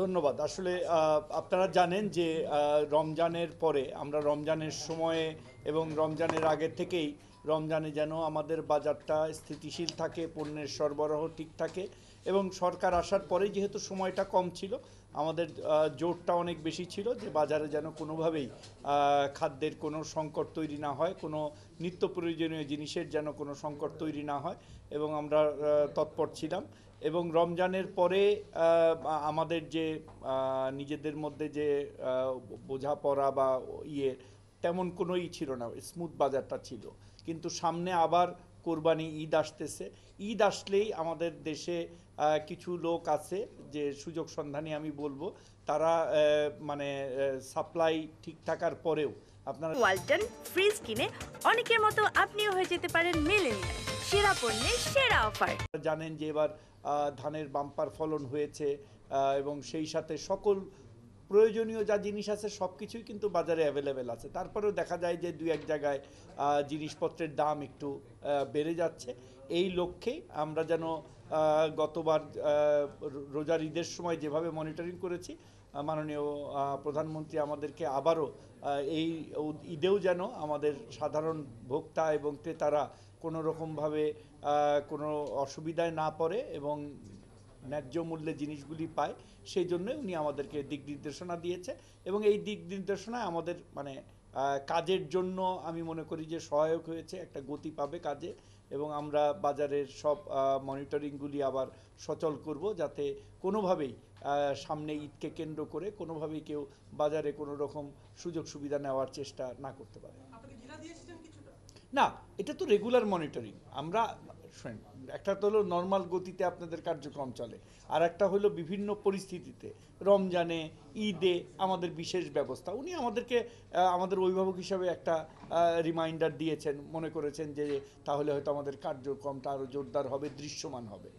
ধন্যবাদ। আসলে আপনারা জানেন যে রমজানের পরে আমরা রমজানের সময়ে এবং রমজানের আগে থেকেই রমজানে যেন আমাদের বাজারটা স্থিতিশীল থাকে, পণ্যের সরবরাহ ঠিক থাকে এবং সরকার আসার পরে যেহেতু সময়টা কম ছিল, আমাদের জোরটা অনেক বেশি ছিল যে বাজারে যেন কোনোভাবেই খাদ্যের কোনো সংকট তৈরি না হয়, কোনো নিত্য প্রয়োজনীয় জিনিসের যেন কোনো সংকট তৈরি না হয় এবং আমরা তৎপর ছিলাম। এবং রমজানের পরে আমাদের যে নিজেদের মধ্যে যে বোঝাপড়া বা ইয়ে তেমন কোনোই ছিল না, স্মুথ বাজারটা ছিল। কিন্তু সামনে আবার কোরবানি ঈদ আসতেছে। ঈদ আসলেই আমাদের দেশে কিছু লোক আছে যে সুযোগ সন্ধানী আমি বলবো, তারা মানে সাপ্লাই ঠিক থাকার পরেও আপনারা ওয়ালটন ফ্রিজ কিনে অনেকের মতো আপনিও হয়ে যেতে পারেন মিলেনিয়াল সেরা পণ্যের সেরা অফার। জানেন যে এবার ধানের বাম্পার ফলন হয়েছে এবং সেই সাথে সকল প্রয়োজনীয় যা জিনিস আছে সব কিছুই কিন্তু বাজারে অ্যাভেলেবেল আছে। তারপরেও দেখা যায় যে দুই এক জায়গায় জিনিসপত্রের দাম একটু বেড়ে যাচ্ছে। এই লক্ষ্যে আমরা যেন গতবার রোজার ঈদের সময় যেভাবে মনিটরিং করেছি, মাননীয় প্রধানমন্ত্রী আমাদেরকে আবারও এই ঈদেও যেন আমাদের সাধারণ ভোক্তা এবং ক্রেতারা কোনো রকমভাবে কোনো অসুবিধায় না পড়ে এবং ন্যায্য মূল্যে জিনিসগুলি পায়, সেই জন্য উনি আমাদেরকে দিক নির্দেশনা দিয়েছে এবং এই দিক নির্দেশনায় আমাদের মানে কাজের জন্য আমি মনে করি যে সহায়ক হয়েছে, একটা গতি পাবে কাজে এবং আমরা বাজারের সব মনিটরিংগুলি আবার সচল করব যাতে কোনোভাবেই সামনে ঈদকে কেন্দ্র করে কোনোভাবেই কেউ বাজারে কোনো রকম সুযোগ সুবিধা নেওয়ার চেষ্টা না করতে পারে। না, এটা তো রেগুলার মনিটরিং। আমরা শোনেন, একটা তো হলো নর্মাল গতিতে আপনাদের কার্যক্রম চলে, আর একটা হলো বিভিন্ন পরিস্থিতিতে, রমজানে, ঈদে আমাদের বিশেষ ব্যবস্থা। উনি আমাদেরকে আমাদের অভিভাবক হিসাবে একটা রিমাইন্ডার দিয়েছেন, মনে করেছেন যে তাহলে হয়তো আমাদের কার্যক্রমটা আরও জোরদার হবে, দৃশ্যমান হবে।